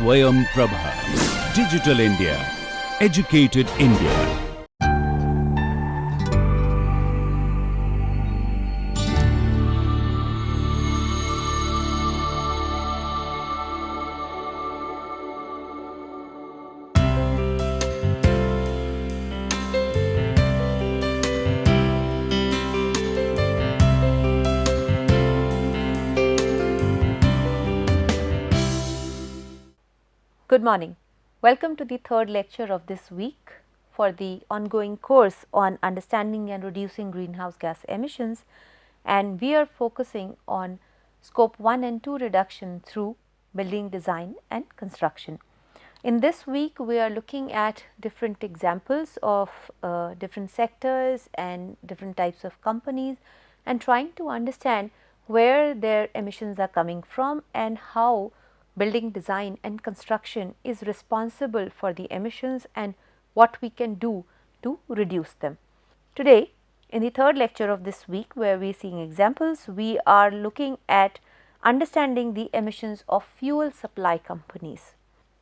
SwayamPrabha. Digital India. Educated India. Good morning. Welcome to the third lecture of this week for the ongoing course on understanding and reducing greenhouse gas emissions, and we are focusing on scope 1 and 2 reduction through building design and construction. In this week we are looking at different examples of different sectors and different types of companies and trying to understand where their emissions are coming from and how building design and construction is responsible for the emissions and what we can do to reduce them. Today, in the third lecture of this week where we are seeing examples, we are looking at understanding the emissions of fuel supply companies.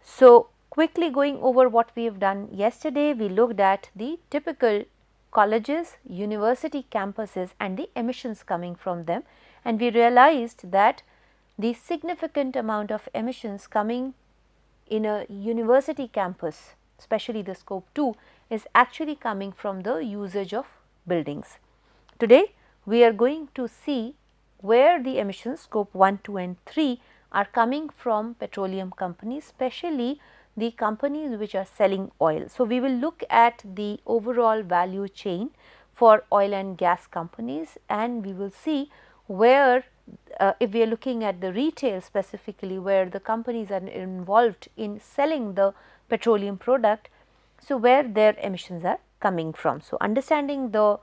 So, quickly going over what we have done yesterday, we looked at the typical colleges, university campuses and the emissions coming from them, and we realized that the significant amount of emissions coming in a university campus, especially the scope 2, is actually coming from the usage of buildings. Today we are going to see where the emissions scope 1, 2 and 3 are coming from petroleum companies, especially the companies which are selling oil. So, we will look at the overall value chain for oil and gas companies, and we will see where if we are looking at the retail specifically, where the companies are involved in selling the petroleum product, so where their emissions are coming from. So, understanding the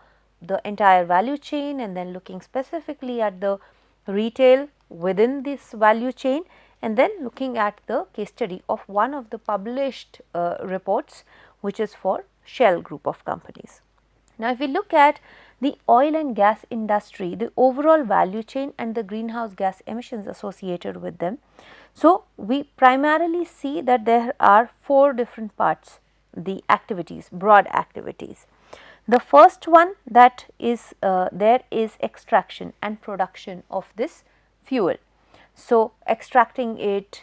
entire value chain and then looking specifically at the retail within this value chain, and then looking at the case study of one of the published reports, which is for Shell group of companies. Now, if we look at the oil and gas industry, the overall value chain and the greenhouse gas emissions associated with them. So, we primarily see that there are 4 different parts, the activities, broad activities. The first one that is there is extraction and production of this fuel. So, extracting it,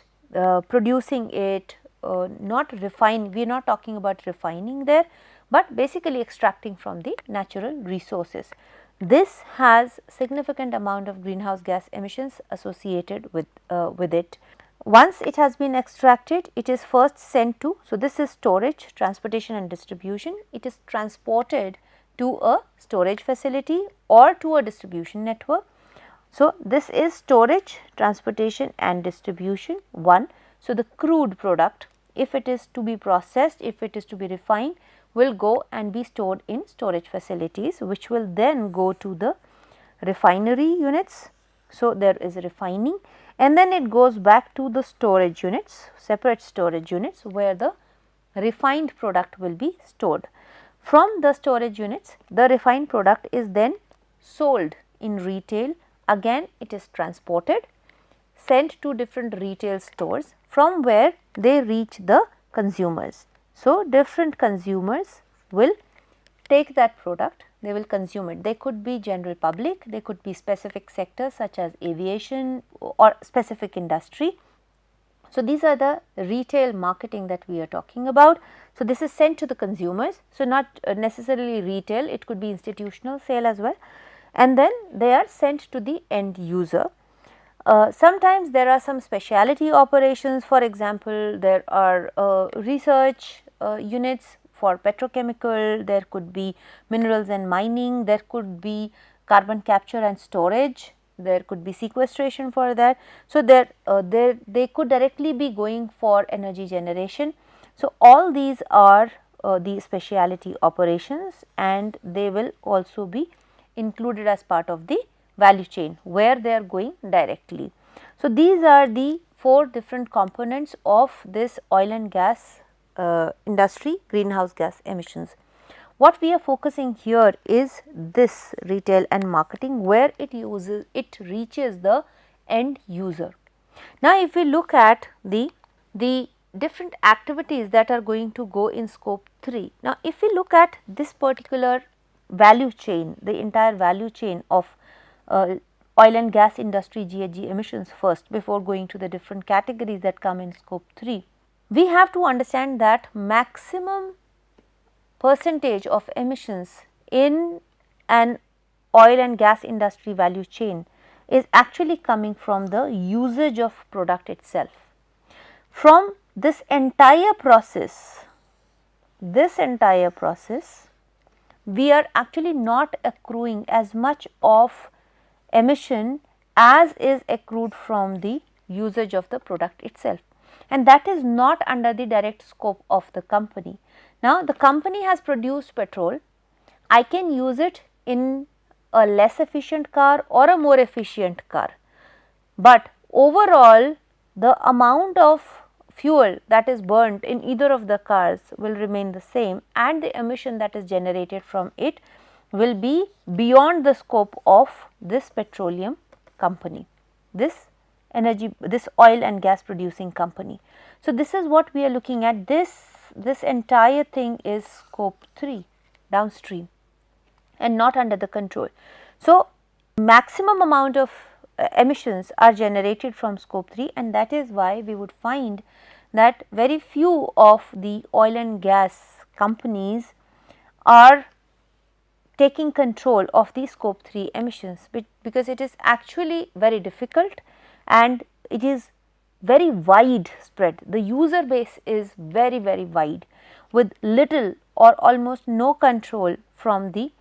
producing it, not refine, we are not talking about refining there, but basically extracting from the natural resources. This has significant amount of greenhouse gas emissions associated with it. Once it has been extracted, it is first sent to, so this is storage, transportation and distribution. It is transported to a storage facility or to a distribution network. So, this is storage, transportation and distribution 1. So, the crude product, if it is to be processed, if it is to be refined, will go and be stored in storage facilities, which will then go to the refinery units. So, there is refining, and then it goes back to the storage units, separate storage units, where the refined product will be stored. From the storage units, the refined product is then sold in retail. Again, it is transported, sent to different retail stores, from where they reach the consumers. So, different consumers will take that product, they will consume it. They could be general public, they could be specific sectors such as aviation or specific industry. So, these are the retail marketing that we are talking about. So, this is sent to the consumers. So, not necessarily retail, it could be institutional sale as well, and then they are sent to the end user. Sometimes there are some specialty operations. For example, there are research units for petrochemical, there could be minerals and mining, there could be carbon capture and storage, there could be sequestration for that. So, they could directly be going for energy generation. So, all these are the specialty operations, and they will also be included as part of the value chain where they are going directly. So, these are the 4 different components of this oil and gas industry greenhouse gas emissions. What we are focusing here is this retail and marketing, where it reaches the end user. Now, if we look at the the different activities that are going to go in scope 3. Now, if we look at this particular value chain, the entire value chain of oil and gas industry GHG emissions first before going to the different categories that come in scope 3, we have to understand that maximum percentage of emissions in an oil and gas industry value chain is actually coming from the usage of product itself. From this entire process, we are actually not accruing as much of emission as is accrued from the usage of the product itself, and that is not under the direct scope of the company. Now, the company has produced petrol, I can use it in a less efficient car or a more efficient car, but overall the amount of fuel that is burnt in either of the cars will remain the same, and the emission that is generated from it will be beyond the scope of this petroleum company, this oil and gas producing company. So, this is what we are looking at. This entire thing is scope 3 downstream and not under the control. So, maximum amount of emissions are generated from scope 3, and that is why we would find that very few of the oil and gas companies are taking control of the scope 3 emissions, because it is actually very difficult and it is very wide spread. The user base is very wide with little or almost no control from the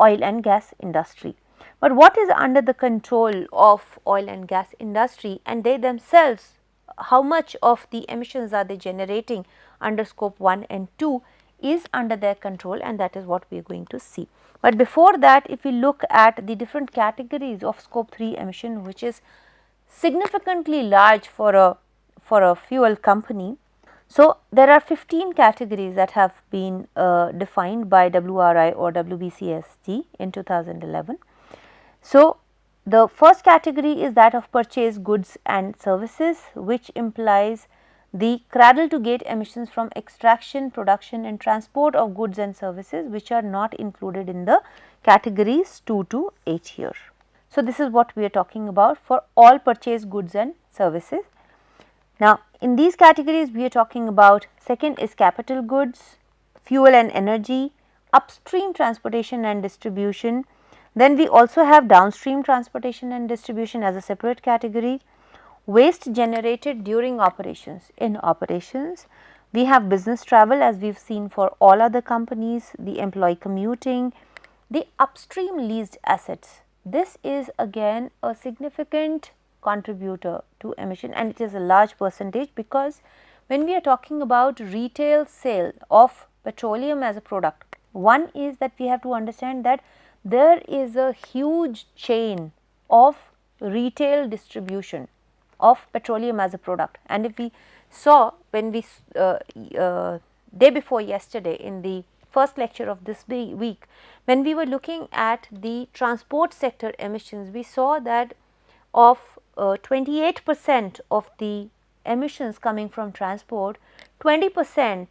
oil and gas industry. But what is under the control of oil and gas industry, and they themselves, how much of the emissions are they generating under scope 1 and 2 is under their control, and that is what we are going to see. But before that, if we look at the different categories of scope 3 emission, which is significantly large for a fuel company. So, there are 15 categories that have been defined by WRI or WBCSD in 2011. So, the first category is that of purchased goods and services, which implies the cradle to gate emissions from extraction, production and transport of goods and services, which are not included in the categories 2 to 8 here. So, this is what we are talking about for all purchased goods and services. Now, in these categories we are talking about, second is capital goods, fuel and energy, upstream transportation and distribution. Then we also have downstream transportation and distribution as a separate category, waste generated during operations. In operations, we have business travel, as we have seen for all other companies, the employee commuting, the upstream leased assets. This is again a significant contributor to emission, and it is a large percentage, because when we are talking about retail sale of petroleum as a product, one is that we have to understand that there is a huge chain of retail distribution of petroleum as a product. And if we saw when we day before yesterday in the first lecture of this week, when we were looking at the transport sector emissions, we saw that of 28% of the emissions coming from transport, 20%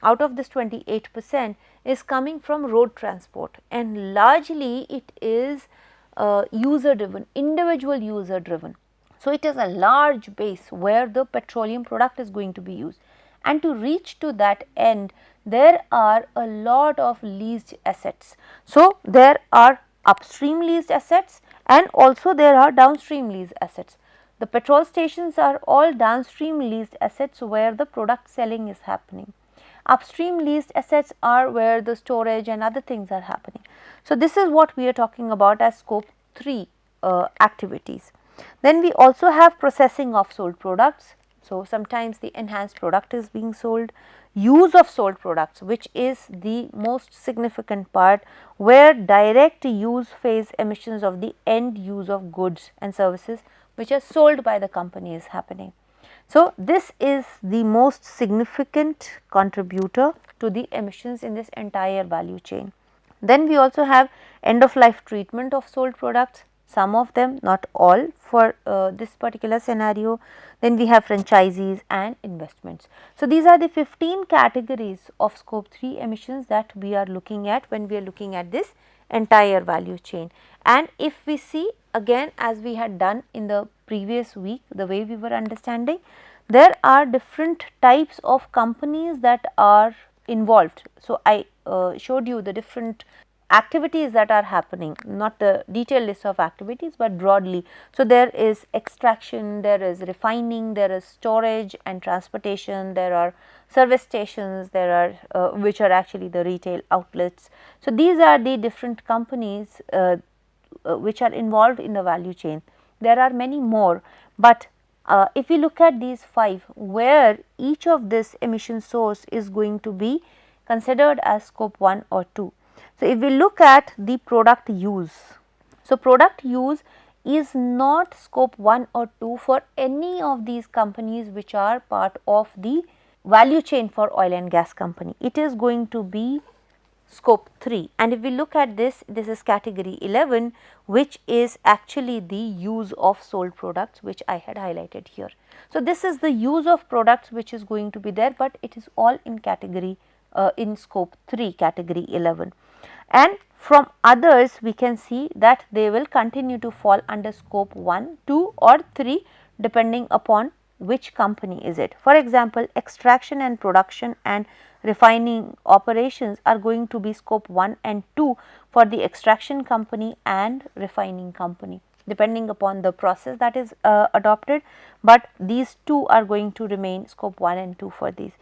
out of this 28% is coming from road transport, and largely it is user driven, individual user driven. So, it is a large base where the petroleum product is going to be used, and to reach to that end there are a lot of leased assets. So, there are upstream leased assets and also there are downstream leased assets. The petrol stations are all downstream leased assets where the product selling is happening. Upstream leased assets are where the storage and other things are happening. So, this is what we are talking about as scope 3 activities. Then we also have processing of sold products. So, sometimes the enhanced product is being sold, use of sold products, which is the most significant part, where direct use phase emissions of the end use of goods and services which are sold by the company is happening. So, this is the most significant contributor to the emissions in this entire value chain. Then we also have end of life treatment of sold products. some of them, not all for this particular scenario. Then we have franchisees and investments. So, these are the 15 categories of scope 3 emissions that we are looking at when we are looking at this entire value chain. And if we see again, as we had done in the previous week, the way we were understanding, there are different types of companies that are involved. So, I showed you the different activities that are happening, not the detailed list of activities, but broadly. So, there is extraction, there is refining, there is storage and transportation, there are service stations, there are which are actually the retail outlets. So, these are the different companies which are involved in the value chain. There are many more, but if we look at these 5, where each of this emission source is going to be considered as scope 1 or 2. So, if we look at the product use, so product use is not scope 1 or 2 for any of these companies which are part of the value chain for oil and gas company. It is going to be scope 3, and if we look at this, this is category 11, which is actually the use of sold products, which I had highlighted here. So, this is the use of products which is going to be there, but it is all in category in scope 3, category 11, and from others we can see that they will continue to fall under scope 1, 2 or 3 depending upon which company is it. For example, extraction and production and refining operations are going to be scope 1 and 2 for the extraction company and refining company, depending upon the process that is adopted, but these two are going to remain scope 1 and 2 for these.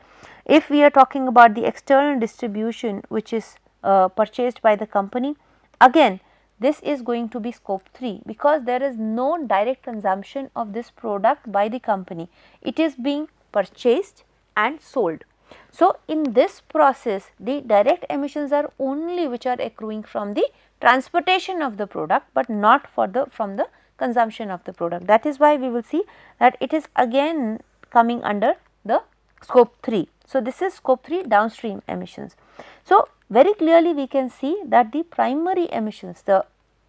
If we are talking about the external distribution which is purchased by the company, again this is going to be scope 3, because there is no direct consumption of this product by the company, it is being purchased and sold. So, in this process the direct emissions are only which are accruing from the transportation of the product, but not for the from the consumption of the product. That is why we will see that it is again coming under the scope 3. So, this is scope 3 downstream emissions. So, very clearly we can see that the primary emissions, the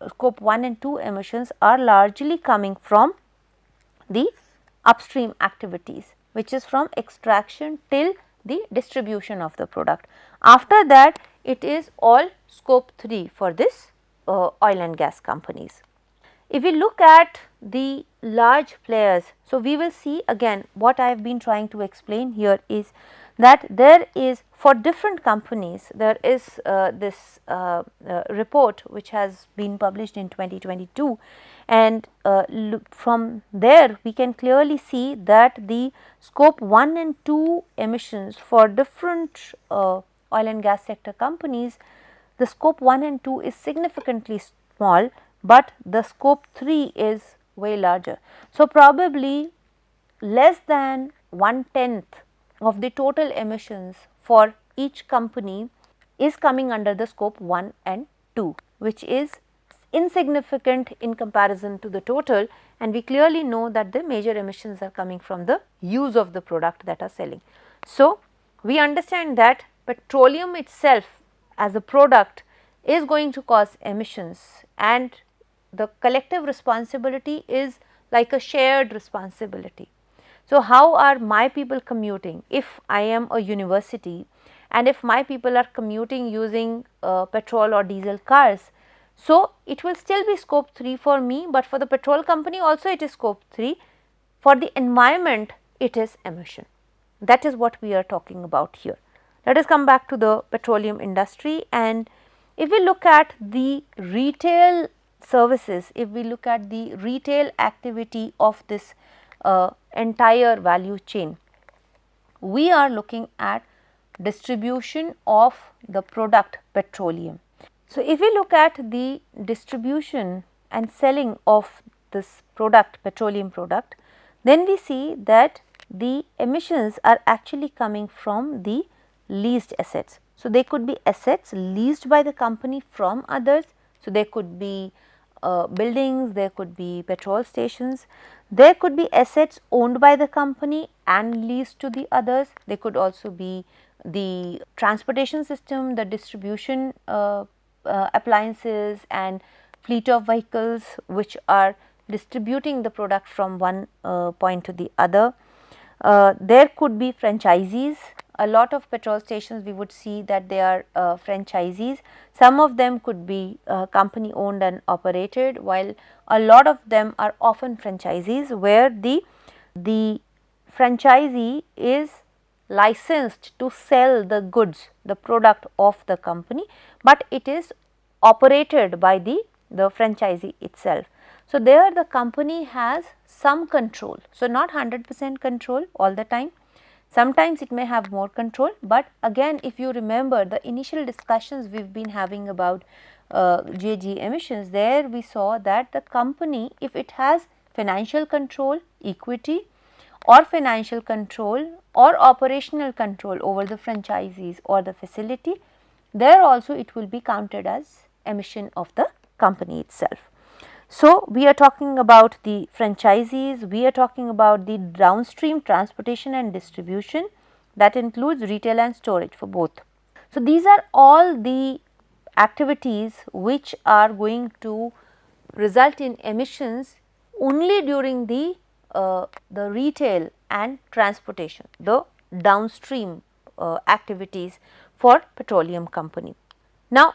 scope 1 and 2 emissions are largely coming from the upstream activities, which is from extraction till the distribution of the product. After that it is all scope 3 for this oil and gas companies. If we look at the large players, so we will see again what I have been trying to explain here is that there is for different companies, there is this report which has been published in 2022, and from there we can clearly see that the scope 1 and 2 emissions for different oil and gas sector companies, the scope 1 and 2 is significantly small, but the scope 3 is way larger. So, probably less than 1/10 of the total emissions for each company is coming under the scope 1 and 2, which is insignificant in comparison to the total, and we clearly know that the major emissions are coming from the use of the product that are selling. So, we understand that petroleum itself as a product is going to cause emissions, and the collective responsibility is like a shared responsibility. So, how are my people commuting? If I am a university and if my people are commuting using petrol or diesel cars, so it will still be scope 3 for me, but for the petrol company also it is scope 3. For the environment it is emission. That is what we are talking about here. Let us come back to the petroleum industry, and if we look at the retail services, if we look at the retail activity of this entire value chain, we are looking at distribution of the product petroleum. So, if we look at the distribution and selling of this product, petroleum product, then we see that the emissions are actually coming from the leased assets. So, they could be assets leased by the company from others. So, there could be buildings, there could be petrol stations, there could be assets owned by the company and leased to the others. They could also be the transportation system, the distribution appliances and fleet of vehicles which are distributing the product from one point to the other. There could be franchisees. A lot of petrol stations we would see that they are franchisees. Some of them could be company owned and operated, while a lot of them are often franchisees where the franchisee is licensed to sell the goods, the product of the company, but it is operated by the franchisee itself. So, there the company has some control. So, not 100% control all the time, sometimes it may have more control, but again if you remember the initial discussions we have been having about GHG emissions, there we saw that the company, if it has financial control, equity or financial control or operational control over the franchisees or the facility, there also it will be counted as emission of the company itself. So, we are talking about the franchisees, we are talking about the downstream transportation and distribution, that includes retail and storage for both. So, these are all the activities which are going to result in emissions only during the retail and transportation, the downstream activities for petroleum company. Now,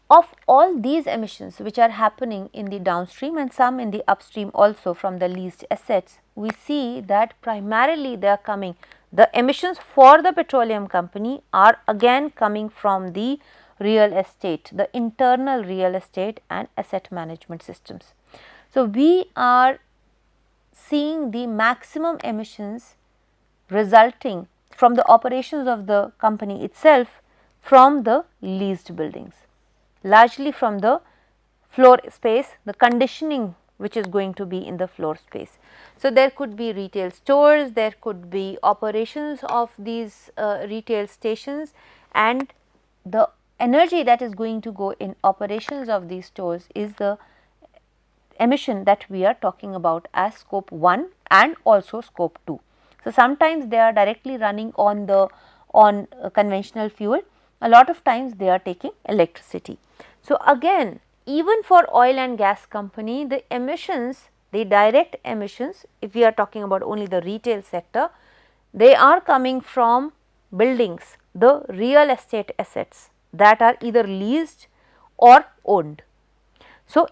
of all these emissions which are happening in the downstream and some in the upstream also from the leased assets, we see that primarily they are coming, the emissions for the petroleum company are again coming from the real estate, the internal real estate and asset management systems. So, we are seeing the maximum emissions resulting from the operations of the company itself from the leased buildings, largely from the floor space, the conditioning which is going to be in the floor space. So, there could be retail stores, there could be operations of these retail stations, and the energy that is going to go in operations of these stores is the emission that we are talking about as scope 1 and also scope 2. So, sometimes they are directly running on the conventional fuel, a lot of times they are taking electricity. So, again even for oil and gas company, the emissions, the direct emissions, if we are talking about only the retail sector, they are coming from buildings, the real estate assets that are either leased or owned. So,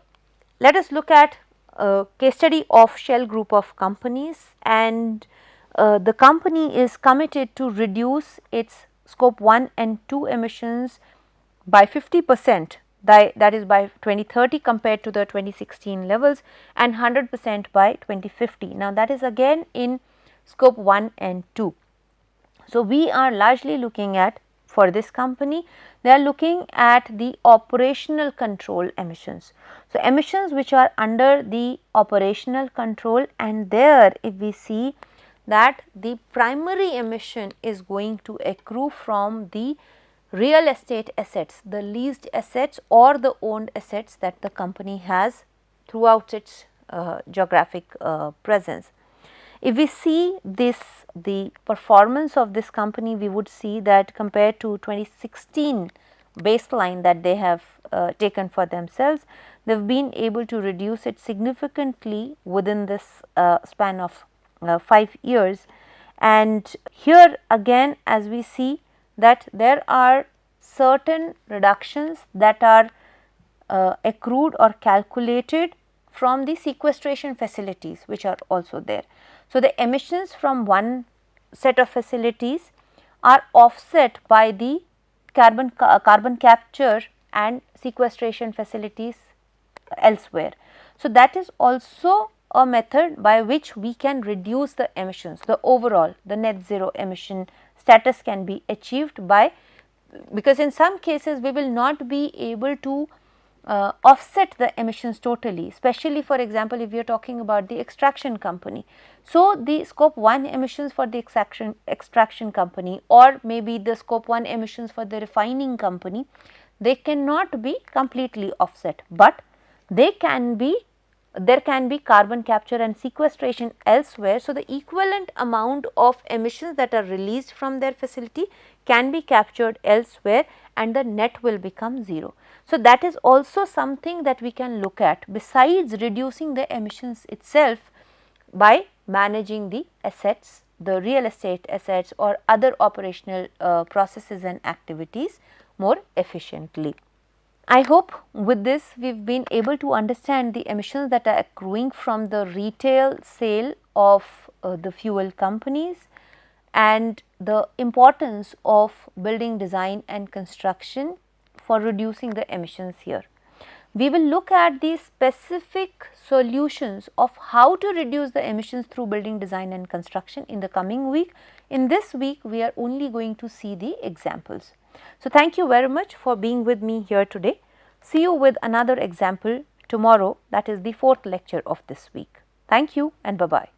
let us look at a case study of Shell group of companies, and the company is committed to reduce its scope 1 and 2 emissions by 50%, that is by 2030 compared to the 2016 levels, and 100% by 2050. Now, that is again in scope 1 and 2. So, we are largely looking at, for this company, they are looking at the operational control emissions. So, emissions which are under the operational control, and there if we see that the primary emission is going to accrue from the real estate assets, the leased assets or the owned assets that the company has throughout its geographic presence. If we see this, the performance of this company, we would see that compared to 2016 baseline that they have taken for themselves, they have been able to reduce it significantly within this span of 5 years. And here again, as we see that there are certain reductions that are accrued or calculated from the sequestration facilities which are also there. So, the emissions from one set of facilities are offset by the carbon capture and sequestration facilities elsewhere. So, that is also a method by which we can reduce the emissions, the overall, the net zero emission status can be achieved by, because in some cases we will not be able to offset the emissions totally, especially for example, if we are talking about the extraction company. So, the scope 1 emissions for the extraction company, or maybe the scope 1 emissions for the refining company, they cannot be completely offset, but they can be, there can be carbon capture and sequestration elsewhere. So, the equivalent amount of emissions that are released from their facility can be captured elsewhere and the net will become 0. So, that is also something that we can look at besides reducing the emissions itself by managing the assets, the real estate assets or other operational processes and activities more efficiently. I hope with this we have been able to understand the emissions that are accruing from the retail sale of the fuel companies and the importance of building design and construction for reducing the emissions here. We will look at the specific solutions of how to reduce the emissions through building design and construction in the coming week. In this week, we are only going to see the examples. So, thank you very much for being with me here today. See you with another example tomorrow, that is the 4th lecture of this week. Thank you and bye-bye.